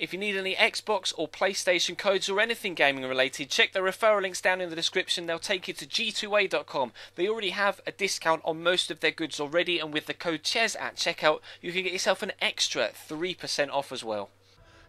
If you need any Xbox or PlayStation codes or anything gaming related, check the referral links down in the description. They'll take you to g2a.com. They already have a discount on most of their goods already, and with the code CHES at checkout, you can get yourself an extra 3% off as well.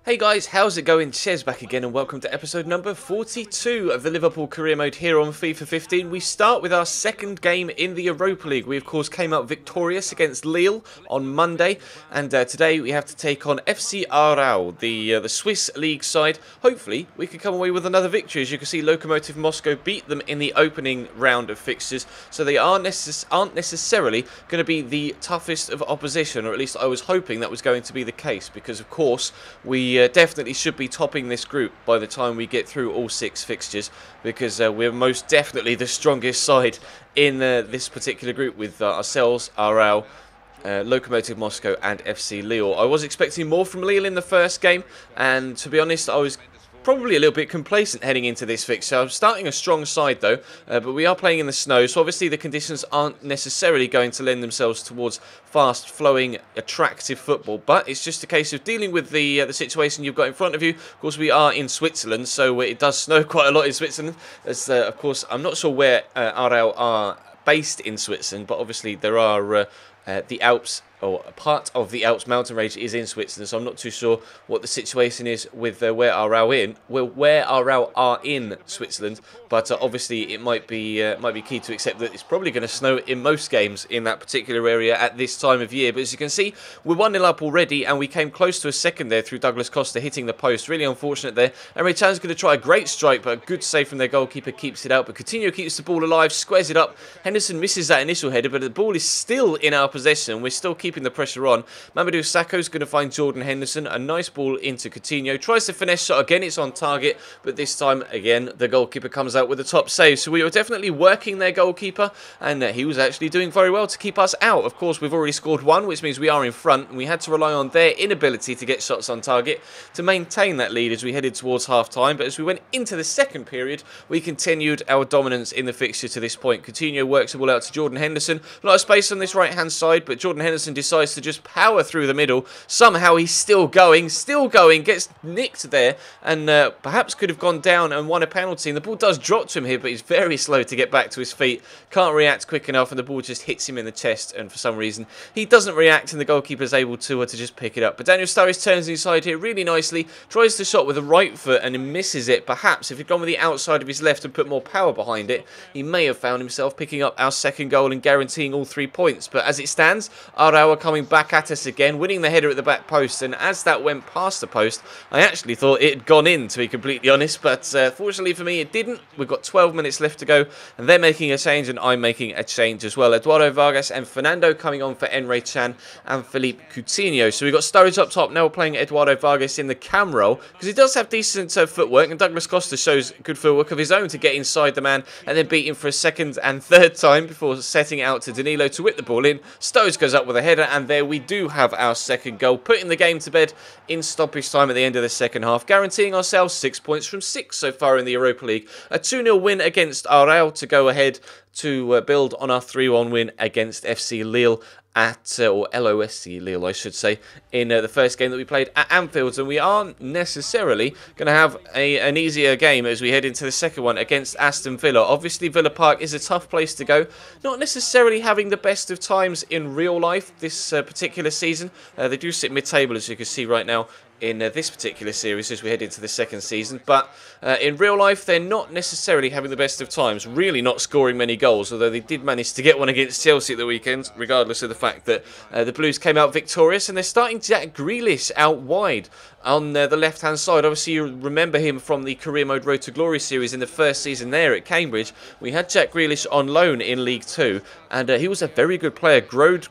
Hey guys, how's it going? Chez back again and welcome to episode number 42 of the Liverpool career mode here on FIFA 15. We start with our second game in the Europa League. We of course came out victorious against Lille on Monday, and today we have to take on FC Aarau, the Swiss league side. Hopefully we can come away with another victory. As you can see, Lokomotiv Moscow beat them in the opening round of fixtures, so they aren't necessarily going to be the toughest of opposition, or at least I was hoping that was going to be the case, because of course we definitely should be topping this group by the time we get through all 6 fixtures, because we're most definitely the strongest side in this particular group with ourselves, Aarau, Lokomotiv Moscow and FC Lille. I was expecting more from Lille in the first game, and to be honest I was probably a little bit complacent heading into this fixture. I'm starting a strong side though, but we are playing in the snow, so obviously the conditions aren't necessarily going to lend themselves towards fast-flowing, attractive football, but it's just a case of dealing with the situation you've got in front of you. Of course, we are in Switzerland, so it does snow quite a lot in Switzerland. As of course, I'm not sure where Aarau are based in Switzerland, but obviously there are the Alps, or a part of the Alps mountain range is in Switzerland, so I'm not too sure what the situation is with where Aarau are in Switzerland, but obviously it might be key to accept that it's probably going to snow in most games in that particular area at this time of year. But as you can see, we're 1-0 up already, and we came close to a second there through Douglas Costa hitting the post. Really unfortunate there. Emre Can's going to try a great strike, but a good save from their goalkeeper keeps it out. But Coutinho keeps the ball alive, squares it up. Henderson misses that initial header, but the ball is still in our possession. We're still keeping the pressure on. Mamadou Sakho's going to find Jordan Henderson. A nice ball into Coutinho. Tries to finesse shot again. It's on target, but this time again the goalkeeper comes out with a top save. So we were definitely working their goalkeeper, and he was actually doing very well to keep us out. Of course, we've already scored one, which means we are in front, and we had to rely on their inability to get shots on target to maintain that lead as we headed towards half time. But as we went into the second period, we continued our dominance in the fixture to this point. Coutinho works the ball out to Jordan Henderson. A lot of space on this right hand side, but Jordan Henderson decides to just power through the middle. Somehow he's still going, gets nicked there, and perhaps could have gone down and won a penalty. And the ball does drop to him here, but he's very slow to get back to his feet. Can't react quick enough, and the ball just hits him in the chest, and for some reason he doesn't react, and the goalkeeper's able to just pick it up. But Daniel Sturridge turns inside here really nicely, tries the shot with the right foot and misses it. Perhaps if he'd gone with the outside of his left and put more power behind it, he may have found himself picking up our second goal and guaranteeing all 3 points. But as it stands, Aarau are coming back at us again, winning the header at the back post, and as that went past the post, I actually thought it had gone in, to be completely honest, but fortunately for me it didn't. We've got 12 minutes left to go, and they're making a change, and I'm making a change as well. Eduardo Vargas and Fernando coming on for Emre Can and Philippe Coutinho. So we've got Sturridge up top. Now we're playing Eduardo Vargas in the cam role, because he does have decent footwork, and Douglas Costa shows good footwork of his own to get inside the man and then beat him for a second and third time before setting it out to Danilo to whip the ball in. Sturridge goes up with a header, and there we do have our second goal, putting the game to bed in stoppage time at the end of the second half, guaranteeing ourselves 6 points from 6 so far in the Europa League. A 2-0 win against Aarau to go ahead to build on our 3-1 win against FC Lille or LOSC Lille, I should say, in the first game that we played at Anfield. And we aren't necessarily going to have an easier game as we head into the second one against Aston Villa. Obviously, Villa Park is a tough place to go. Not necessarily having the best of times in real life this particular season. They do sit mid-table, as you can see right now, in this particular series as we head into the second season, but in real life they're not necessarily having the best of times, really not scoring many goals, although they did manage to get one against Chelsea at the weekend, regardless of the fact that the Blues came out victorious. And they're starting Jack Grealish out wide on the left hand side. Obviously you remember him from the Career Mode Road to Glory series in the first season there at Cambridge. We had Jack Grealish on loan in League 2, and he was a very good player, grew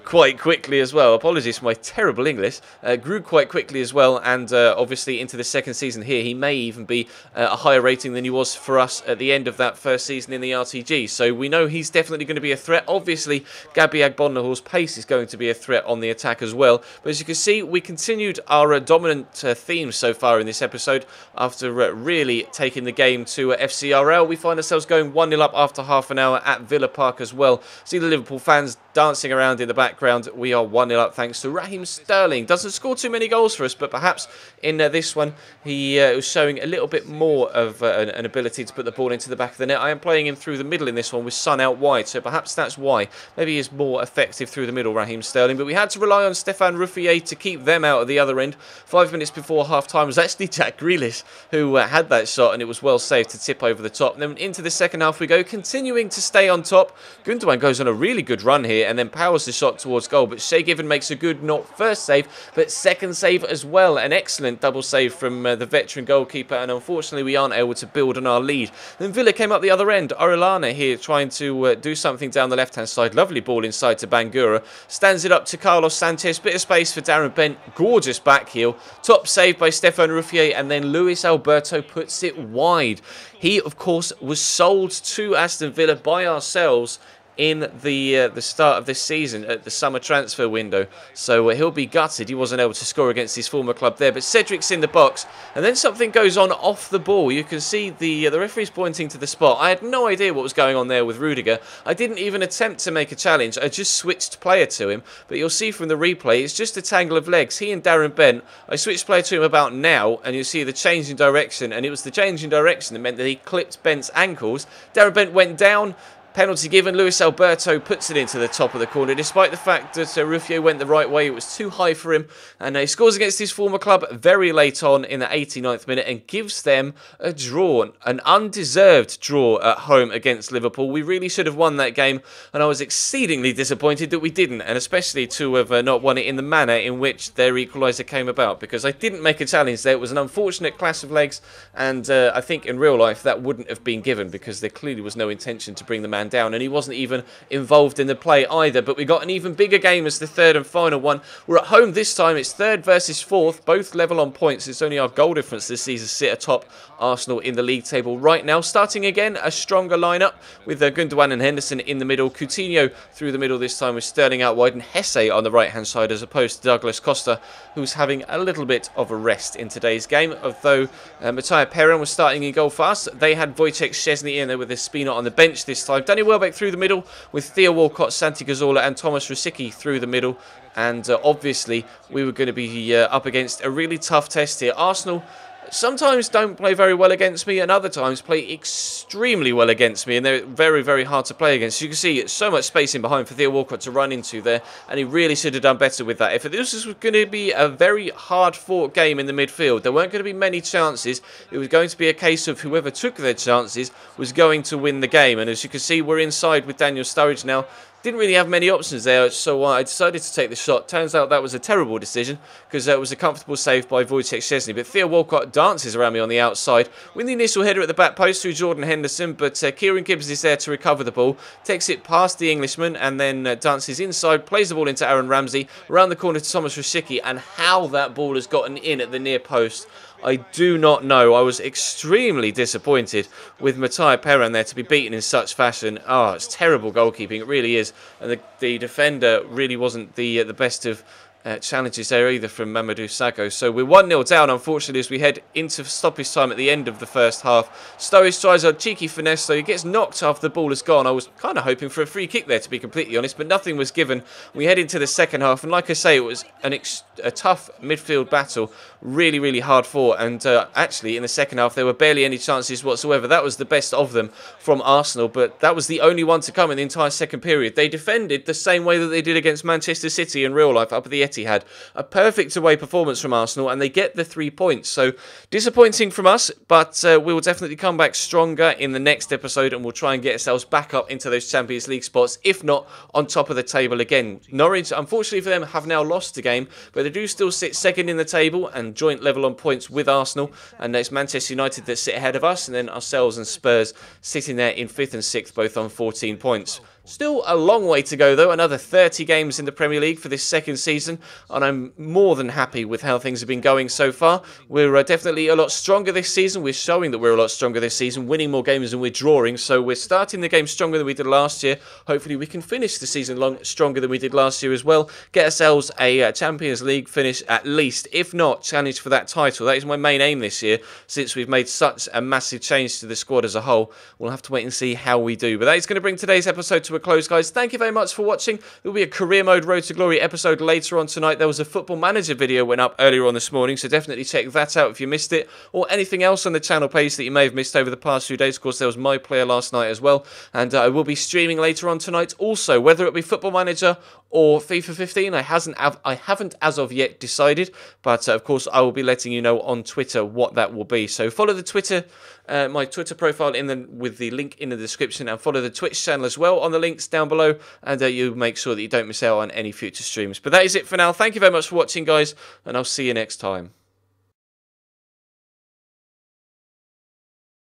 quite quickly as well. Apologies for my terrible English. Grew quite quickly as well, and obviously into the second season here, he may even be a higher rating than he was for us at the end of that first season in the RTG. So we know he's definitely going to be a threat. Obviously, Gabby Agbonlahor's pace is going to be a threat on the attack as well. But as you can see, we continue continued our dominant theme so far in this episode. After really taking the game to FCRL, we find ourselves going 1-0 up after half an hour at Villa Park as well. See the Liverpool fans dancing around in the background. We are 1-0 up thanks to Raheem Sterling. Doesn't score too many goals for us, but perhaps in this one he was showing a little bit more of an ability to put the ball into the back of the net. I am playing him through the middle in this one with Son out wide, so perhaps that's why. Maybe he is more effective through the middle, Raheem Sterling, but we had to rely on Stefan Ruffier to keep them out at the other end. 5 minutes before half-time was actually Jack Grealish who had that shot, and it was well saved to tip over the top. And then into the second half we go, continuing to stay on top. Gundogan goes on a really good run here and then powers the shot towards goal, but Shay Given makes a good, not first save, but second save as well. An excellent double save from the veteran goalkeeper, and unfortunately we aren't able to build on our lead. Then Villa came up the other end. Orellana here trying to do something down the left-hand side. Lovely ball inside to Bangura. Stands it up to Carlos Sanchez. Bit of space for Darren Bent. Gorgeous back heel. Top save by Stefan Ruffier, and then Luis Alberto puts it wide. He, of course, was sold to Aston Villa by ourselves in the start of this season at the summer transfer window, so he'll be gutted he wasn't able to score against his former club there. But Cedric's in the box, and then something goes on off the ball. You can see the referee's pointing to the spot. I had no idea what was going on there with Rudiger. I didn't even attempt to make a challenge. I just switched player to him, but you'll see from the replay it's just a tangle of legs. He and Darren Bent, I switched player to him about now, and you'll see the change in direction, and it was the change in direction that meant that he clipped Bent's ankles. Darren Bent went down. Penalty given. Luis Alberto puts it into the top of the corner. Despite the fact that Ruffier went the right way, it was too high for him. And he scores against his former club very late on in the 89th minute and gives them a draw. An undeserved draw at home against Liverpool. We really should have won that game, and I was exceedingly disappointed that we didn't, and especially to have not won it in the manner in which their equaliser came about, because I didn't make a challenge there. It was an unfortunate clash of legs, and I think in real life that wouldn't have been given, because there clearly was no intention to bring the man down, and he wasn't even involved in the play either. But we got an even bigger game as the third and final one. We're at home this time. It's third versus fourth, both level on points. It's only our goal difference this season sit atop Arsenal in the league table right now. Starting again, a stronger lineup with Gundogan and Henderson in the middle, Coutinho through the middle this time with Sterling out wide, and Hesse on the right hand side, as opposed to Douglas Costa, who's having a little bit of a rest in today's game. Although Matthias Perrin was starting in goal fast, they had Wojciech Szczesny in there with Espina on the bench this time. Danny Welbeck through the middle with Theo Walcott, Santi Cazorla and Thomas Rosicky through the middle. And obviously we were going to be up against a really tough test here. Arsenal sometimes don't play very well against me, and other times play extremely well against me, and they're very, very hard to play against. You can see so much space in behind for Theo Walcott to run into there, and he really should have done better with that. If this was going to be a very hard-fought game in the midfield, there weren't going to be many chances. It was going to be a case of whoever took their chances was going to win the game, and as you can see, we're inside with Daniel Sturridge now. Didn't really have many options there, so I decided to take the shot. Turns out that was a terrible decision, because it was a comfortable save by Wojciech Szczesny. But Theo Walcott dances around me on the outside, with the initial header at the back post through Jordan Henderson, but Kieran Gibbs is there to recover the ball, takes it past the Englishman, and then dances inside, plays the ball into Aaron Ramsey, around the corner to Thomas Rosicky, and how that ball has gotten in at the near post, I do not know. I was extremely disappointed with Matthias Perrin there to be beaten in such fashion. Oh, it's terrible goalkeeping, it really is. And the defender really wasn't the best of challenges there either from Mamadou Sakho. So we're 1-0 down, unfortunately, as we head into stoppage time at the end of the first half. Sturridge tries a cheeky finesse, so he gets knocked after the ball has gone. I was kind of hoping for a free kick there, to be completely honest, but nothing was given. We head into the second half, and like I say, it was a tough midfield battle, really, really hard fought, and actually in the second half there were barely any chances whatsoever. That was the best of them from Arsenal, but that was the only one to come in the entire second period. They defended the same way that they did against Manchester City in real life up at the Etihad. A perfect away performance from Arsenal, and they get the 3 points. So disappointing from us, but we will definitely come back stronger in the next episode, and we'll try and get ourselves back up into those Champions League spots, if not on top of the table again. Norwich, unfortunately for them, have now lost the game, but they do still sit second in the table and joint level on points with Arsenal, and it's Manchester United that sit ahead of us, and then ourselves and Spurs sitting there in 5th and 6th, both on 14 points. Still a long way to go though, another 30 games in the Premier League for this second season, and I'm more than happy with how things have been going so far. We're definitely a lot stronger this season. We're showing that we're a lot stronger this season, winning more games than we're drawing, so we're starting the game stronger than we did last year. Hopefully we can finish the season stronger than we did last year as well, get ourselves a Champions League finish at least, if not challenge for that title. That is my main aim this year, since we've made such a massive change to the squad as a whole. We'll have to wait and see how we do, but that is going to bring today's episode to a close, guys. Thank you very much for watching. There will be a career mode Road to Glory episode later on tonight. There was a Football Manager video went up earlier on this morning, so definitely check that out if you missed it, or anything else on the channel page that you may have missed over the past few days. Of course, there was my player last night as well, and I will be streaming later on tonight also, whether it be Football Manager or FIFA 15. I haven't as of yet decided, but of course I will be letting you know on Twitter what that will be. So follow the Twitter, my Twitter profile with the link in the description, and follow the Twitch channel as well on the links down below, and you make sure that you don't miss out on any future streams. But that is it for now. Thank you very much for watching, guys, and I'll see you next time.